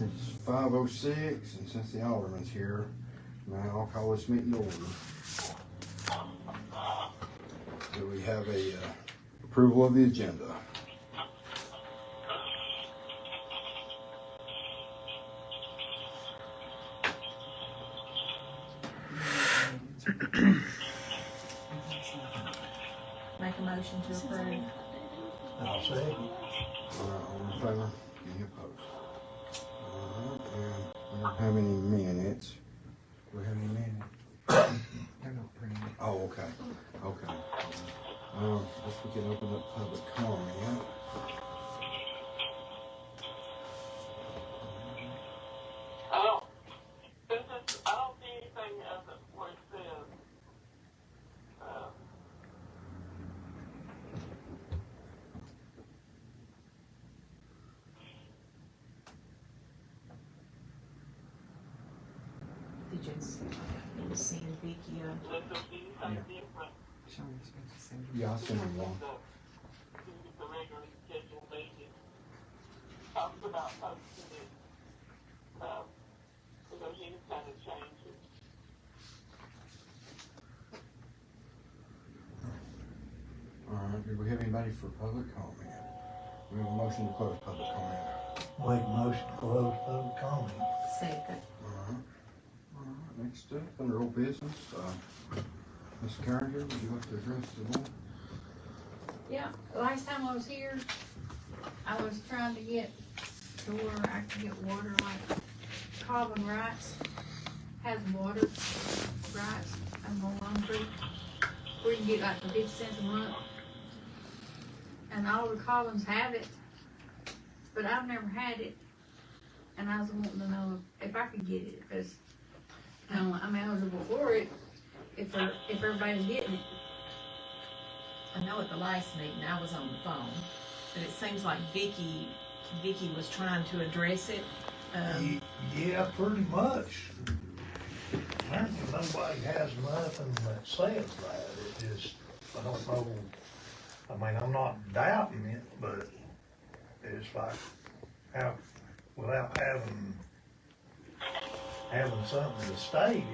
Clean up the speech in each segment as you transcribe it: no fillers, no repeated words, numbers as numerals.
It's 5:06, and since the alderman's here, now I'll call this meeting to order. Do we have a approval of the agenda? Make a motion to approve. I'll say. All in favor? Any opposed? All right, and we don't have any minutes. Do we have any minutes? They're not printed. Oh, okay, okay. Guess we can open up public comment. I don't see anything as it where it says, Did you send Vicky let's see anything different. Sean was supposed to send Yeah, I'll send you one. The regularly scheduled meeting. Talks about posting it, because any kind of changes. All right, do we have anybody for public comment? We have a motion to close public comment. Make a motion to close public comment. second. All right, next up, under old business, Ms. Carringer, would you like to address the board? Yeah, last time I was here, I was trying to get to where I could get water like Cobbin Rights has water rights and go on through. Where you can get like for 50 cents a month. And all the Cobbins have it, but I've never had it. And I was wanting to know if I could get it, because I'm eligible for it, if everybody's getting it. I know at the last meeting I was on the phone, but it seems like Vicky was trying to address it. Yeah, pretty much. Apparently nobody has nothing that says that. It just, I don't know. I mean, I'm not doubting it, but it's like, how, without having something to state it,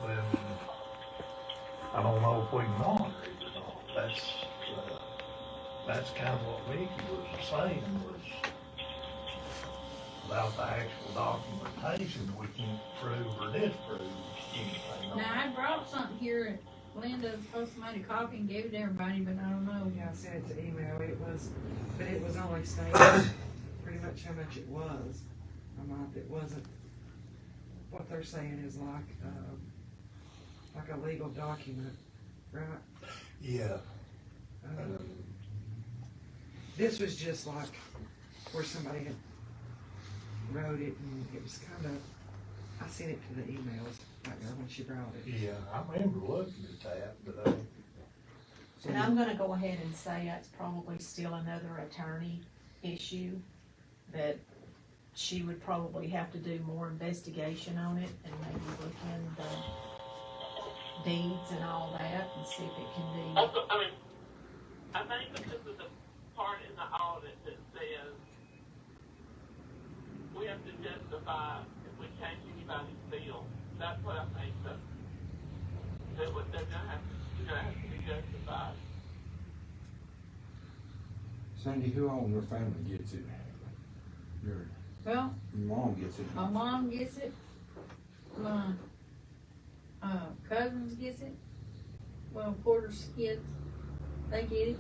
then I don't know if we can honor it or not. That's kind of what Vicky was saying, was without the actual documentation, we can't prove or disprove anything. Now, I brought something here, Linda was supposed to make a copy and gave it to everybody, but I don't know. Yeah, I sent it to email, but it was only stating pretty much how much it was a month. It wasn't, what they're saying is like a legal document, right? Yeah. This was just like where somebody had wrote it, and it was kind of, I sent it to the emails right there when she brought it. Yeah, I remember looking at that, but And I'm gonna go ahead and say it's probably still another attorney issue, that she would probably have to do more investigation on it and maybe look in the deeds and all that and see if it can be. Also, I think that this is a part in the audit that says we have to justify if we change anybody's bill. That's what I think they're gonna have to be justified. Sandy, who all in your family gets it? Your Well, mom gets it. my mom gets it, my cousins gets it, well, Porter's kids, they get it,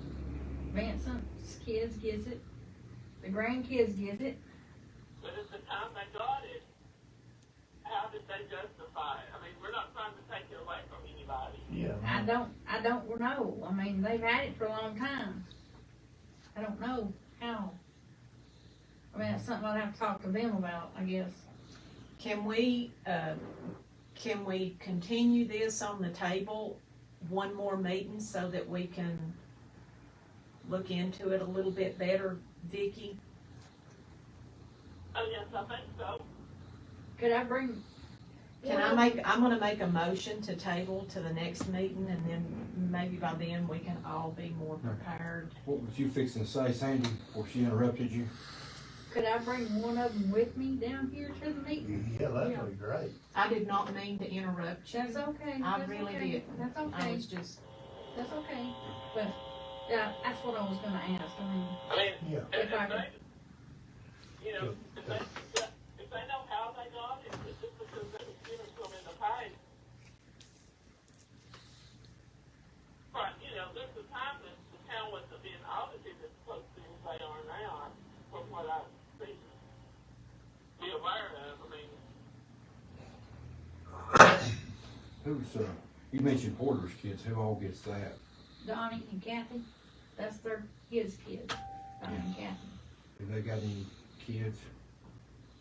Vincent's kids gets it, the grandkids get it. But at the time they got it, how did they justify it? I mean, we're not trying to take it away from anybody. yeah. I don't know, I mean, they've had it for a long time. I don't know how. I mean, it's something I'll have to talk to them about, I guess. Can we continue this on the table one more meeting so that we can look into it a little bit better, Vicky? Oh, yes, I think so. Could I bring? I'm gonna make a motion to table to the next meeting, and then maybe by then we can all be more prepared. What was you fixing to say, Sandy, before she interrupted you? Could I bring one of them with me down here to the meeting? Yeah, that'd be great. I did not mean to interrupt you. That's okay. I that's really okay, did. That's I okay, was just, that's okay, but, yeah, that's what I was gonna ask, I mean, I mean, Yeah. if If I they, you know, if they know how they got it, it's just because they was given to them in the past. But, you know, there's a time that the town wasn't being audited as close to as they are now, from what I've seen. Be aware of, I mean, Who's, you mentioned Porter's kids, who all gets that? Donnie and Kathy, that's his kids, Donnie and Kathy. Have they got any kids?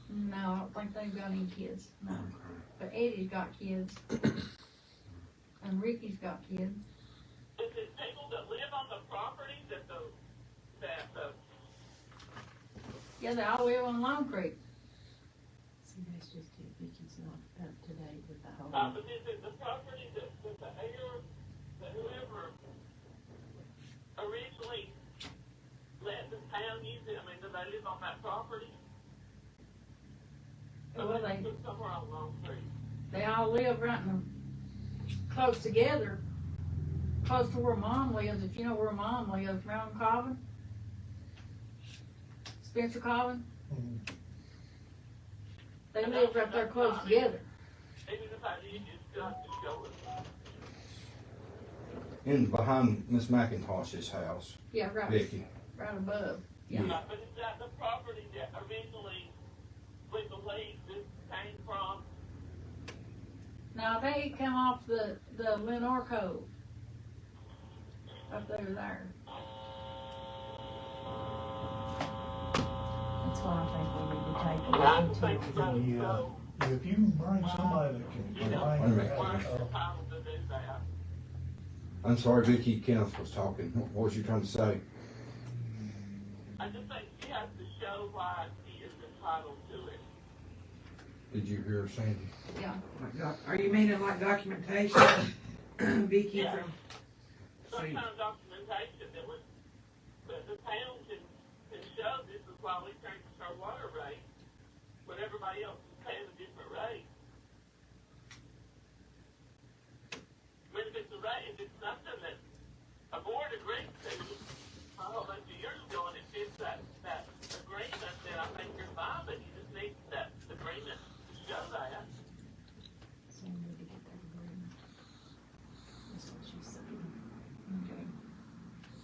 No, I don't think they've got any kids, no, but Eddie's got kids, and Ricky's got kids. is it people that live on the property that Yeah, they all live on Long Creek. see, that's just it, Vicky's not up to date with the whole. but is it the property that the heir, that whoever originally let the town use it, I mean, do they live on that property? Well, Or they, live somewhere on Long Creek? they all live right close together, close to where Mom lives, if you know where Mom lives, around Cobbin. Spencer Cobbin, Mhm. they live right there close together. Even if I did, you still have to show it. In behind Miss McIntosh's house, Yeah, right, Vicky. right above, yeah. But is that the property that originally, we believe this came from? Now, they come off the Lenore Cove. Up there. That's why I think we need to take I it just think you gotta Yeah. go. If you can bring somebody that can You know, bring Wait a minute. that, where's the title to do that? I'm sorry, Vicky, Kenneth was talking. What was you trying to say? I just think she has to show why he is entitled to it. Did you hear Sandy? Yeah, Are you meaning like documentation, Vicky, Yeah. from, so Some you- kind of documentation that would, that the town can show this is why we changed our water rate, when everybody else is paying a different rate. I mean, if it's a rate, if it's something that a board agreed to a whole bunch of years ago, and it fits that agreement, then I think you're fine, but you just need that agreement to show that. So we need to get that agreement. That's what she said. okay.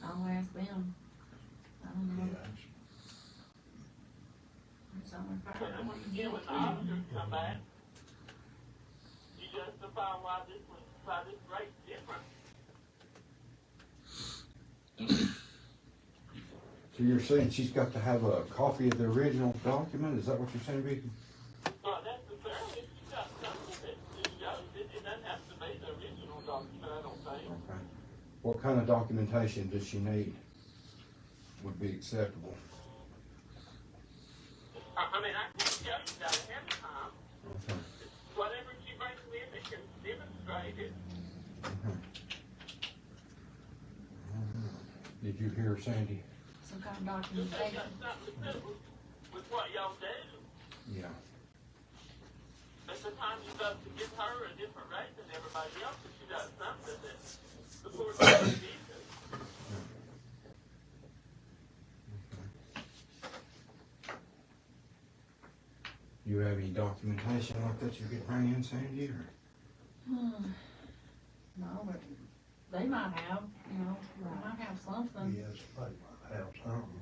I'll ask them. I don't know. yeah, It's on my fire. I And want to when get you it and the to them. auditors come back, you justify why this rate's different. So you're saying she's got to have a copy of the original document? Is that what you're saying, Vicky? Not necessarily, if you got something that just shows it, it doesn't have to be the original document, I don't think. Okay. What kind of documentation does she need? Would be acceptable. I mean, I can show you that ahead of time, Okay. whatever she brings in, it can demonstrate it. Did you hear Sandy? Some kind of If they got documentation. something to do with what y'all do, Yeah. at the time you vote to give her a different rate than everybody else, if she does something that the board doesn't need to. You have any documentation like that you could bring in, Sandy, or? No, but they might have, you know, they might have something. yes, they might have something,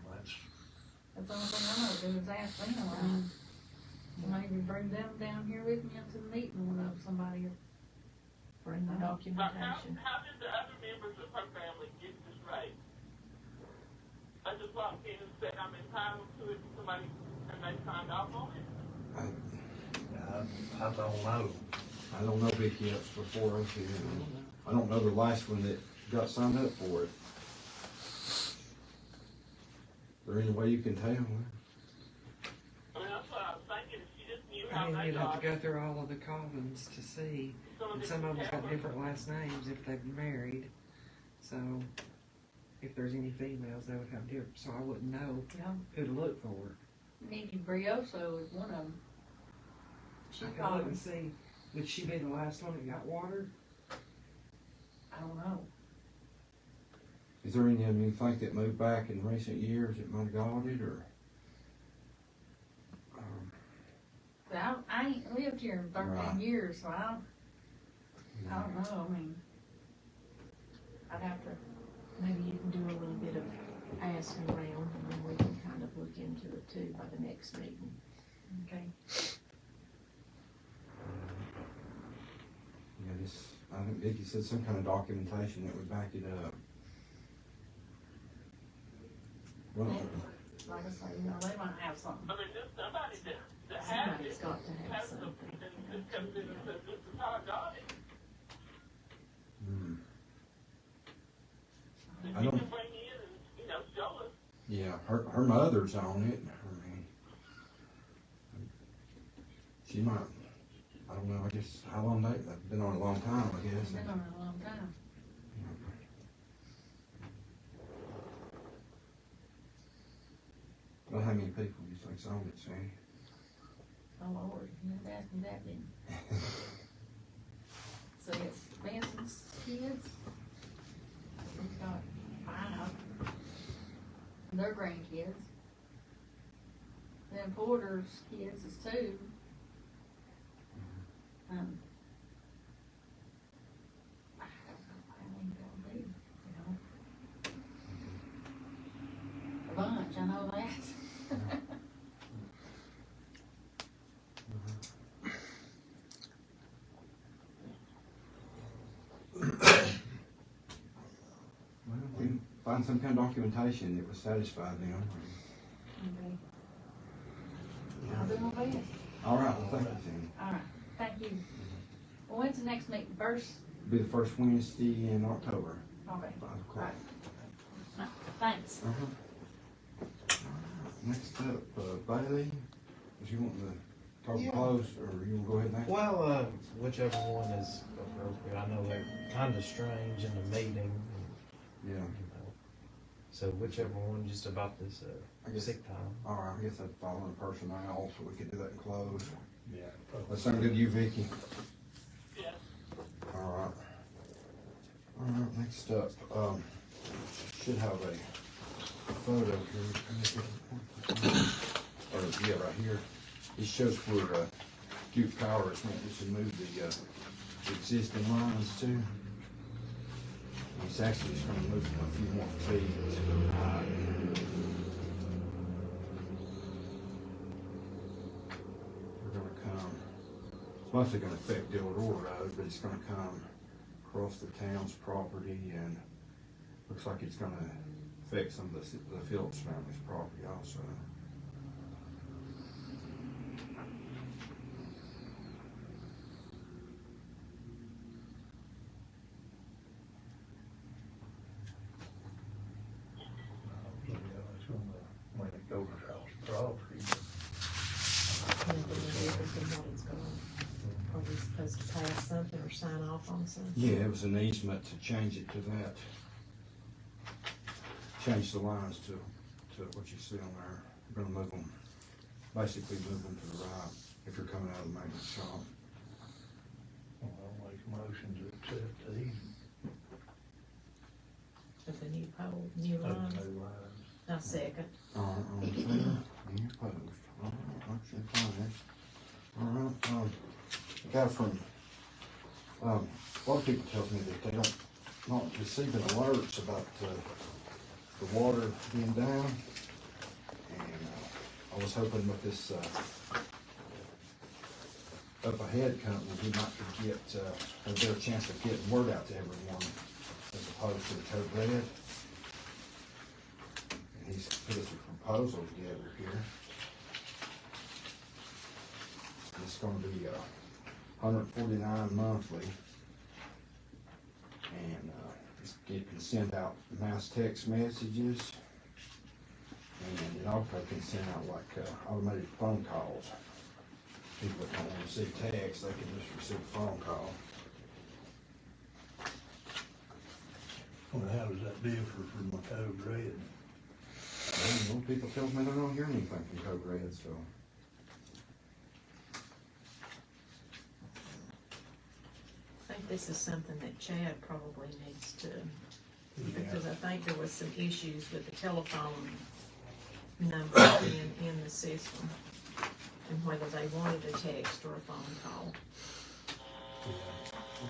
That's the only thing I know to do is ask them. I mean, maybe bring them down here with me into the meeting, when somebody, Bring the But how documentation. did the other members of her family get this rate? I just walked in and said I'm entitled to it, somebody, and they signed off on it? I don't know. I don't know, Vicky, that's before us here. I don't know the last one that got signed up for it. Is there any way you can tell? I mean, that's what I was thinking, if she just knew I how mean, they you'd have got to it. go through all of the Cobbins to see, and some of them's got different last names if they've married, so if there's any females, they would have different, so I wouldn't know yeah, who to look for. Nikki Brioso is one of them. She I can called look me. and see, would she be the last one that got watered? I don't know. Is there any of them you think that moved back in recent years that might have got it, or? But I ain't lived here in 13 Right. years, so I don't know, I mean, I'd have to, Maybe you can do a little bit of asking around, and then we can kind of look into it too by the next meeting. okay. Yeah, this, I think Vicki said some kind of documentation that would back it up. Well, Like I say, they might have something. I mean, just somebody that has Somebody's it, got to have has something. and just comes in and says, this is how I got it. hmm. If I you don't- can bring in and, show us. Yeah, her mother's on it. I mean, she might, I don't know, I guess, how long they've been on it a long time, I guess. It's been on it a long time. Well, how many people do you think's on it, Sandy? Oh Lord, you never asked me that, didn't you? So it's Benson's kids. He's got 5. Their grandkids. Then Porter's kids is 2. I don't know how many there'll be, A bunch, I know that. Well, we can find some kind of documentation that would satisfy them. Okay. I'll do my best. All right, well, thank you, Sandy. All right, thank you. Well, when's the next meeting? First? Be the first Wednesday in October, Okay. 5 All o'clock. right. Thanks. Uh-huh. All right, next up, Bailey, is you wanting to talk Yeah. close, or you wanna go ahead and ask? Well, whichever one is appropriate. I know they're kind of strange in the meeting, Yeah, so whichever one, just about this I guess- sick time. all right, I guess I'd follow the personnel, so we could do that in close. Yeah. That sound good to you, Vicki? Yes. All right. All right, next up, should have a photo here. Or, yeah, right here. It shows where, Duke Power is wanting to move the existing lines to. He's actually just gonna move them a few more feet to the right. We're gonna come, it's mostly gonna affect Delador Road, but it's gonna come across the town's property, and looks like it's gonna affect some of the Phillips family's property also. Yeah, it's gonna, when it goes across the property. Are we supposed to pass something or sign off on something? Yeah, it was an easement to change it to that. Change the lines to what you see on there. We're gonna move them, basically move them to the right if you're coming out of the maintenance shop. Well, I'll make a motion to accept the easement Of the new pole, new of lines? the new lines. I'll second. All right, all in favor? Any opposed? All right, motion passed. All right, I got from, a lot of people tell me that they not receiving alerts about, the water being down. And, I was hoping with this, up ahead company, we might could get, a better chance of getting word out to everyone as opposed to the code red. And he's put us a proposal together here. It's gonna be, $149 monthly. And, it can send out mass text messages. And it also can send out like, automated phone calls. People that don't want to receive text, they can just receive a phone call. Well, how does that differ from the code red? I don't Some people tell me they're not hearing anything from Code Red, so. I think this is something that Chad probably needs to, because I think there was some issues with the telephone number being in the system, and whether they wanted a text or a phone call.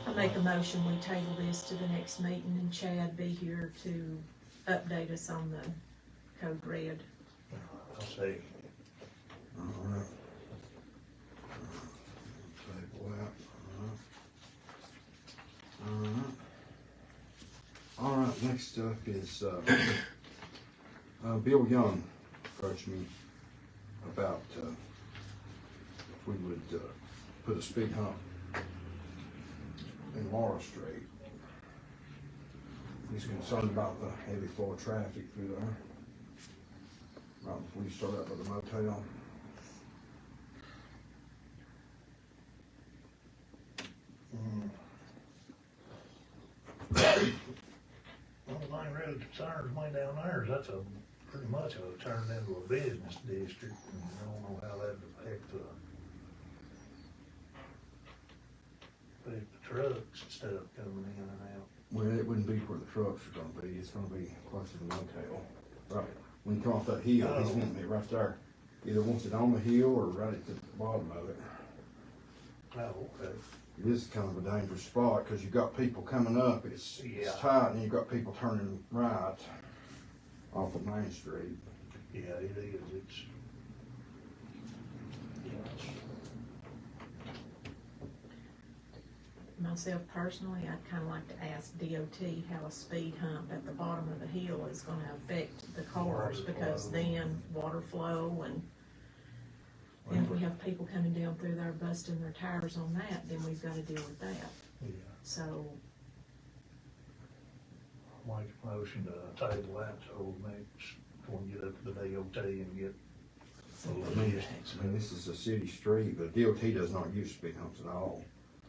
I make a motion, we table this to the next meeting, and Chad be here to update us on the Code Red. I'll say, Alright. Table that, alright. Alright, next up is, Bill Young approached me about, if we would, put a speed hump in Laura Street. He's concerned about the heavy flow of traffic through there. Right before you start up at the motel. One thing really concerns me down there is that's pretty much turned into a business district, and I don't know how that'd affect the trucks and stuff coming in and out. Well, it wouldn't be where the trucks are gonna be, it's gonna be close to the motel. Right, when you come off that hill, he's wanting it right there. Either wants it on the hill or right at the bottom of it. Oh, okay. It is kind of a dangerous spot, cause you've got people coming up, it's Yeah. tight, and you've got people turning right off of Main Street. Yeah, it is, it's. Myself personally, I'd kinda like to ask DOT how a speed hump at the bottom of the hill is gonna affect the cars, Water because flow. then water flow and if we have people coming down through there busting their tires on that, then we've gotta deal with that. Yeah, So, make a motion to table that, so next, when we get up to the DOT and get the I mean, logistics. this is a city street, but DOT does not use speed humps at all.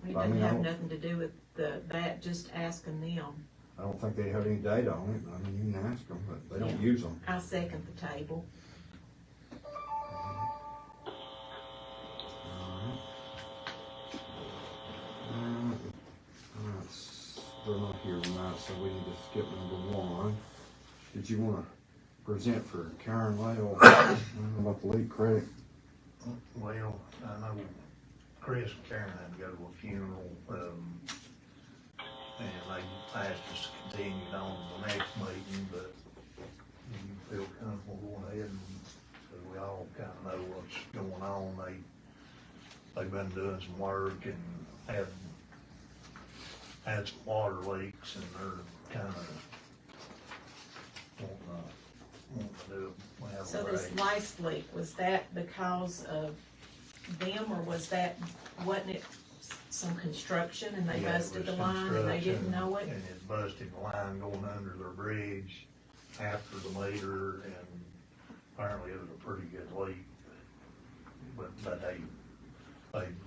it I doesn't mean, I have don't- nothing to do with that, just asking them. I don't think they have any data on it, I mean, you can ask them, but they don't Yeah. use them. I second the table. They're not here tonight, so we need to skip number one. Did you wanna present for Karen Lale about the lead credit? Well, I know Chris and Karen had to go to a funeral, and they asked us to continue it on to the next meeting, but you feel comfortable going ahead, and so we all kinda know what's going on. They've been doing some work and had some water leaks, and they're kinda wanting to do, have So a this raise. last leak, was that because of them, or wasn't it some construction and they Yeah, it busted the was line and they didn't construction, know it? And it busted the line going under their bridge after the meter, and apparently it was a pretty good leak. But they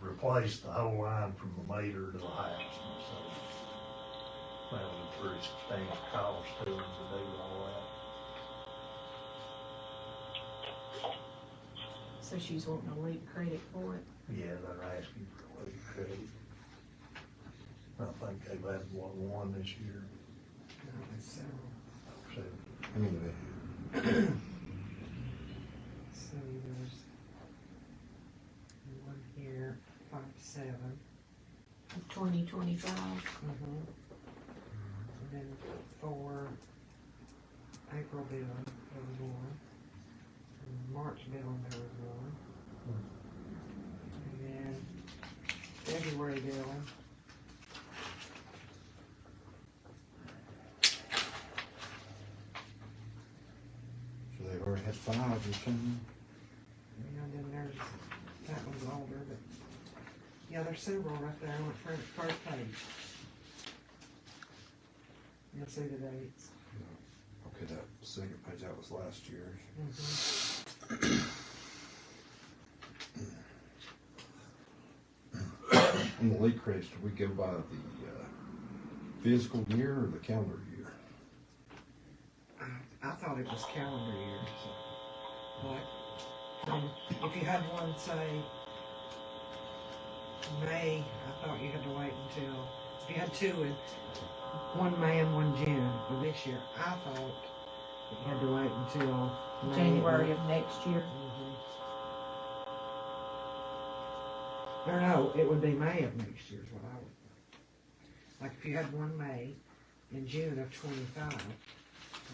replaced the whole line from the meter to the house, and so that was a pretty substantial cost to them to do all So she's wanting a leak credit for it? that. Yeah, they're asking for a leak credit. I think they've had one this year, So so. I mean, there's one here, 5-7. 2025? And then for April billing, there was one. And March billing, there was one. And then February billing. so they've already had 5 or something. And then there's, that one's older, but, yeah, there's several right there on the first page. You'll see the dates. Okay, that second page, that was last year's. On the lead credits, do we go by the physical year or the calendar year? I thought it was calendar year, so. If you had one, say, May, I thought you had to wait until, if you had two in, one May and one June of this year, I thought that you had to wait until May. January of next year. Or no, it would be May of next year is what I would. Like if you had one May in June of 25,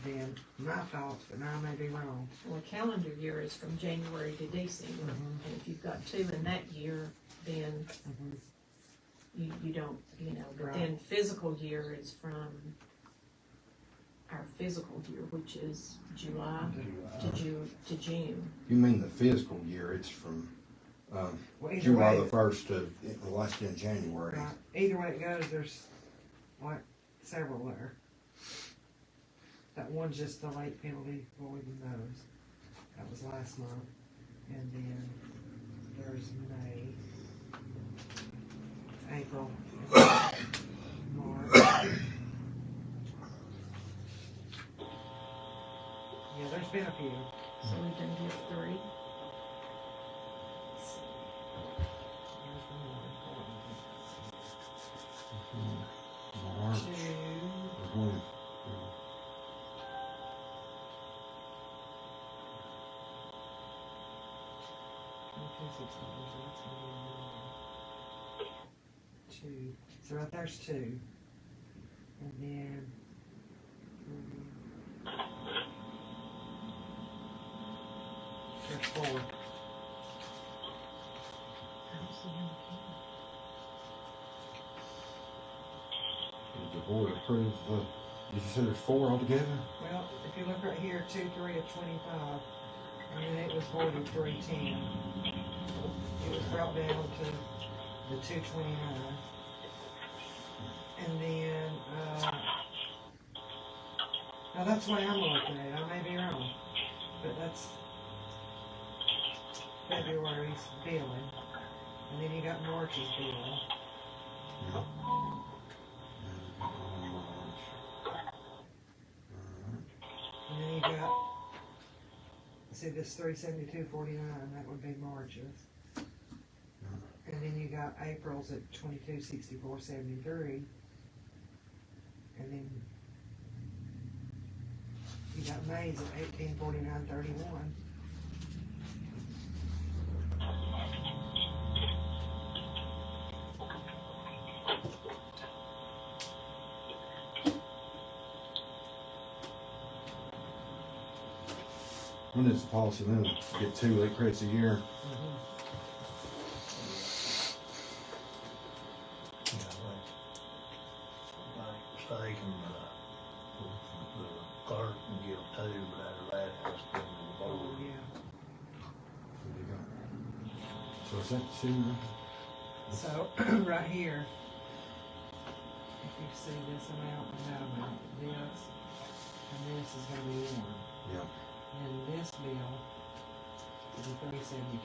then my thoughts, but now I may be wrong. Well, a calendar year is from January to December, and if you've got two in that year, then you don't, but then physical year is from our physical year, which is July to June. You mean the fiscal year, it's from, Well, either July way, the 1st to the last in January. right, either way it goes, there's like several there. That one's just the late penalty void and those. That was last month. And then there's May, April, March. Yeah, there's been a few. So we've done here 3. Here's one more. March. Two. Mhm. Two. So right there's two. And then there's 4. Did the board approve did you say there's 4 altogether? Well, if you look right here, 2-3 of 25, and then it was voted 310. It was brought down to the 229. And then, now that's the way I'm looking at it. I may be wrong, but that's February's billing. And then you got March's billing. Yeah. And then you got, see this 372.49, that would be March's. And then you got April's at 2264.73. And then you got May's at 1849.31. When is the policy then? Get 2 late credits a year? Mistaken, the clerk can give 2, but out of that, has to go to the Oh, board. yeah. What do you got? So is that 2? So, right here, if you see this amount and that amount, this, and this is gonna be 1. Yeah. And this bill is a 372.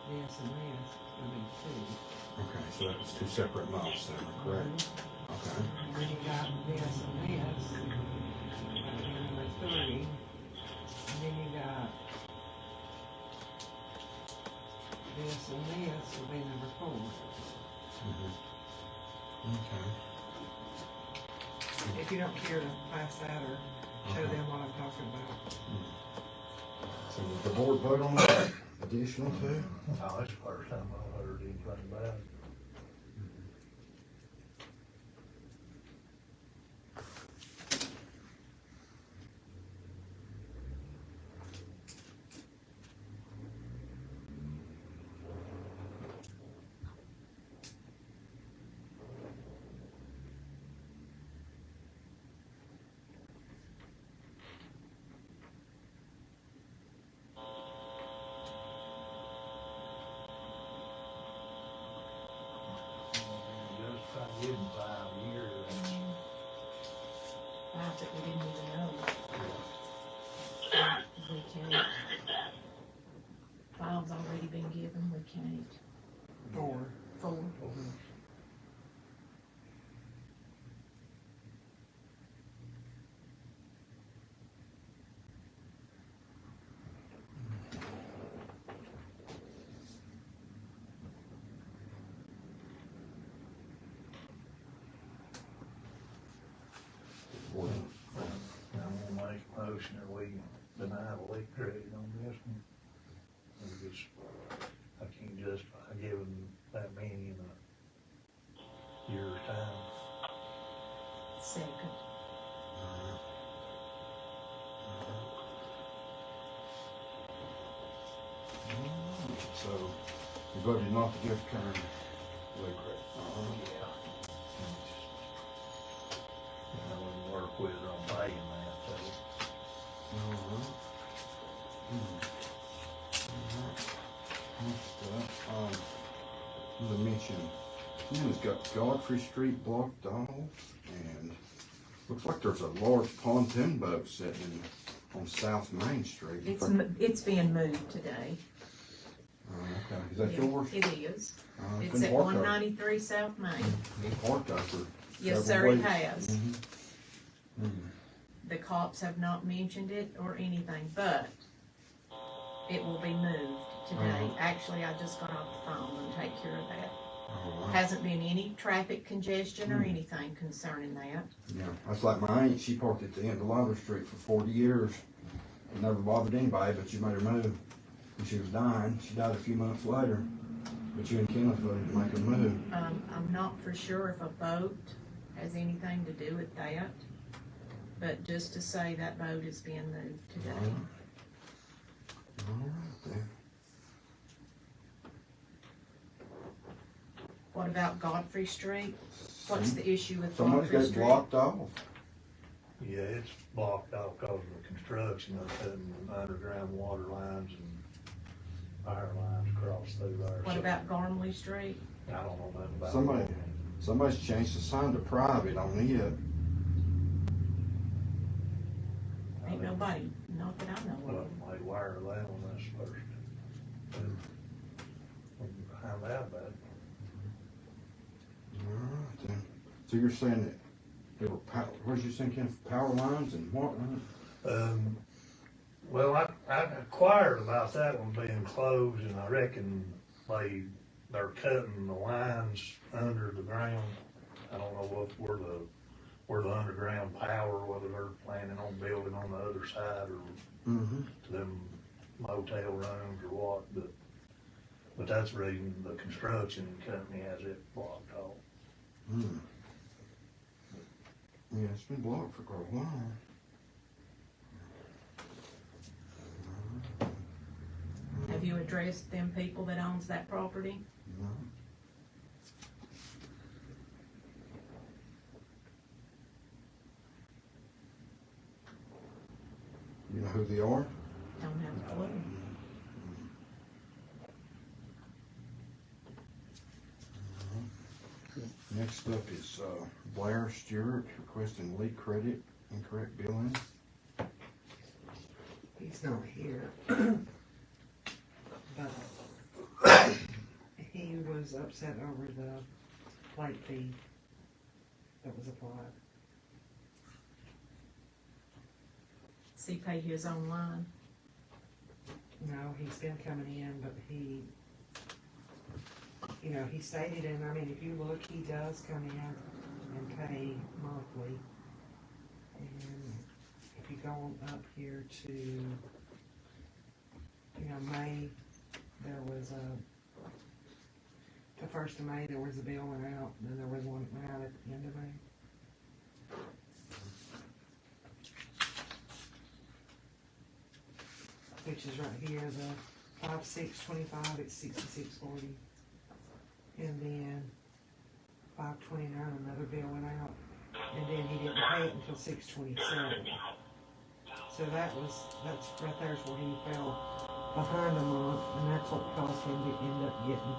This and this will be 2. Okay, so that was 2 separate months then, correct? Okay. And then you got this and this, number 3. And then you got this and this will be number 4. Okay. If you don't care to pass that or show them what I'm talking about. So did the board vote on that additional 2? Oh, that's the first time I heard anything about it. Just try to give them 5 years. That we didn't even know. We can't. File's already been given, we can't. 4. 4. deny the leak credit on this one. And just, I can't justify giving that many in a year's time. Second. So, you voted not to give Karen lead credit. Yeah. And I wouldn't work with her on paying that, so. Next up, the mention, it's got Godfrey Street blocked off, and looks like there's a large pontoon boat sitting on South Main Street. It's being moved today. Okay, is that Yeah, yours? It is. It's been at parked 193 South Main. Been parked out for Yes, sir, several it weeks. has. Mhm. The cops have not mentioned it or anything, but it will be moved today. Actually, I just got off the phone and take care of that. All right. Hasn't been any traffic congestion or anything concerning that. Yeah, that's like my aunt, she parked at the end of Lather Street for 40 years. It never bothered anybody, but you made her move. When she was dying, she died a few months later, but you and Kenneth voted to make her move. I'm not for sure if a boat has anything to do with that, but just to say that boat is being moved today. All right then. What about Godfrey Street? What's the issue with Somebody's Godfrey got it Street? blocked off. Yeah, it's blocked off because of the construction of putting underground water lines and fire lines across through there. What So, about Gormley Street? I don't know nothing about Somebody- it. Somebody's changed the sign to private on it. Ain't nobody, not that I know Well, of. they wire that one, that's first. And when you find out about it, All right then. So you're saying that there were where's you thinking power lines and what? well, I inquired about that one being closed, and I reckon they're cutting the lines under the ground. I don't know where the underground power, whether they're planning on building on the other side or Mm-hmm. to them motel rooms or what, but that's the reason the construction company has it blocked off. Mm. Yeah, it's been blocked for quite a while. Have you addressed them people that owns that property? No. You know who they are? Don't have a clue. Next up is Blair Stewart requesting leak credit, incorrect billing. He's not here. But he was upset over the late fee that was applied. Does he pay his own line? No, he's been coming in, but he stated, and I mean, if you look, he does come in and pay monthly. And if you go on up here to, May, there was the 1st of May, there was a bill went out, and then there was one that went out at the end of May. Which is right here, the 5/6/25, it's 66.40. And then 5/29, another bill went out, and then he didn't pay it until 6/27. So that's right there's where he fell behind a month, and that's what caused him to end up getting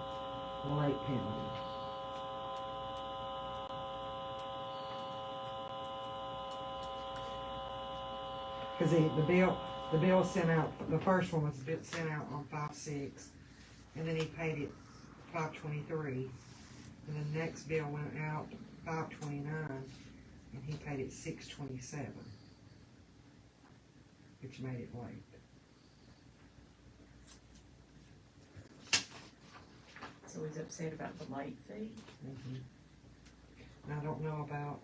the late penalty. Cause the bill sent out, the first one was sent out on 5/6, and then he paid it 5/23, and the next bill went out 5/29, and he paid it 6/27, which made it late. So he's upset about the late fee? And I don't know about,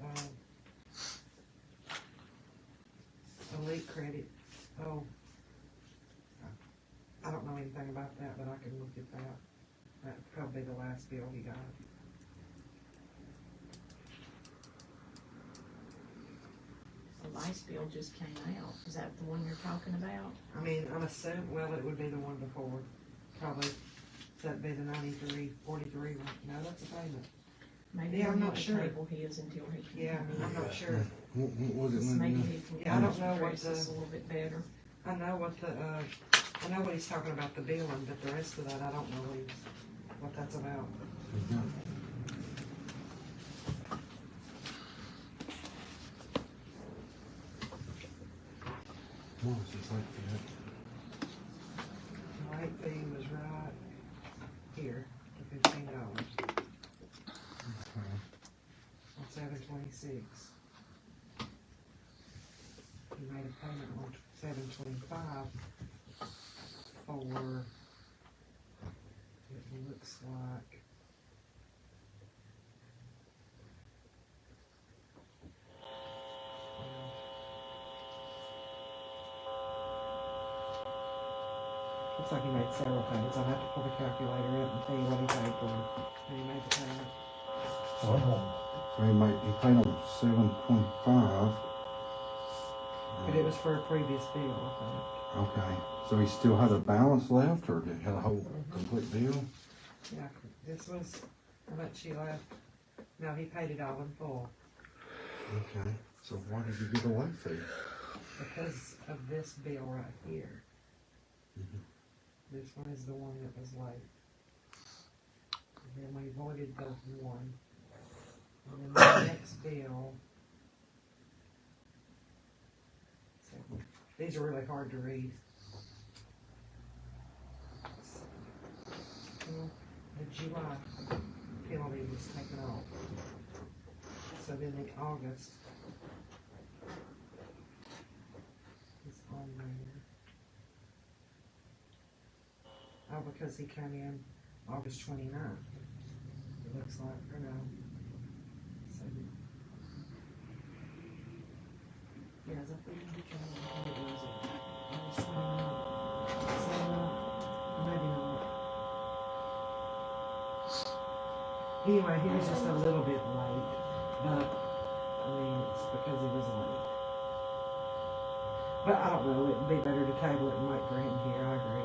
the late credit. Oh, I don't know anything about that, but I can look at that. That'd probably be the last bill he got. The last bill just came out. Is that the one you're talking about? I mean, I'm assuming, well, it would be the one before, probably, so that'd be the 93.43 one. No, that's a payment. Maybe Yeah, I'm he'll not have to sure. table his until he can. Yeah, come in. I'm not sure. What was it, So Linda? maybe he can. Yeah, I don't know what address this a little bit better. I know what the, I know what he's talking about, the billing, but the rest of that, I don't know what that's about. Yeah. What was his late fee? The late fee was right here, the $15 on 7/26. He made a payment on 7/25 for, it looks like, looks like he made several payments. I'll have to pull the calculator up and tell you what he paid for. And he made the payment. So he paid on 7/25. But it was for a previous bill, I Okay, so he still had a balance left, or did he have a whole complete bill? think. Yeah, this was how much he left. No, he paid it all in full Okay, so why did you get a late fee? because of this bill right here. Mhm. This one is the one that was late. And then we voided the one. And then the next bill. These are really hard to read. The July penalty was taken off. So then in August is on there. Oh, because he came in August 29th. It looks like, or no. So, yeah, is that the one he came in? I think it was August 29th. So, maybe not. Anyway, he was just a little bit late, but, I mean, it's because he was late. But I don't know, it'd be better to table it and wait for him here, I agree.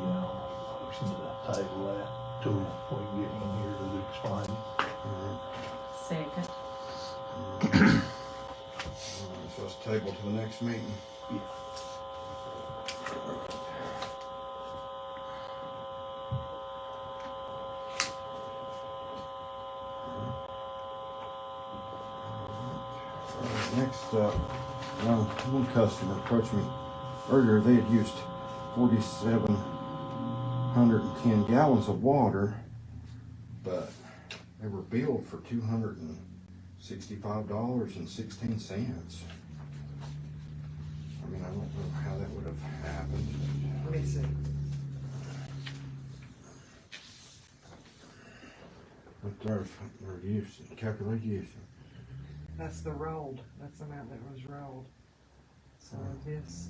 Yeah, motion to table that till we can get him here to explain. Second. So let's table to the next meeting. Yeah. Next up, one customer approached me earlier. They had used 4,710 gallons of water, but they were billed for $265.16. I mean, I don't know how that would have happened. Let me see. But their use, calculate use. That's the rolled, that's the amount that was rolled. So this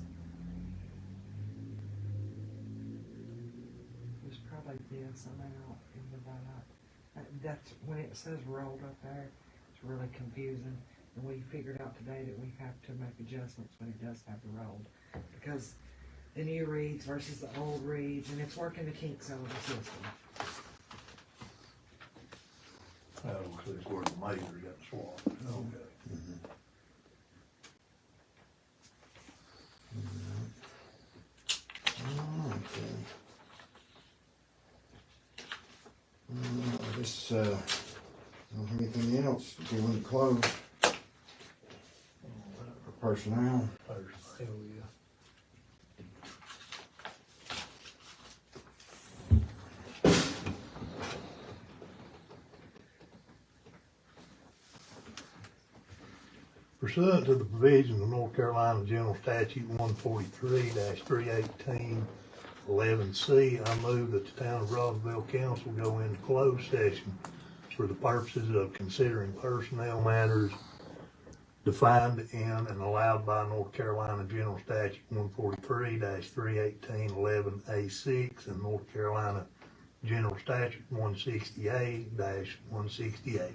is probably this amount in the back. That's, when it says rolled up there, it's really confusing. And we figured out today that we have to make adjustments when it does have the rolled. Because the new reads versus the old reads, and it's working the kinks out of the system. Oh, so it's where the meter got swapped. Okay. I guess, I don't have anything else. Do you want to close for personnel? Hell, yeah. Pursuant to the provisions of North Carolina General Statute 143-318-11C, I move that the town of Robbinsville Council go into closed session for the purposes of considering personnel matters defined in and allowed by North Carolina General Statute 143-318-11A6 and North Carolina General Statute 168-168.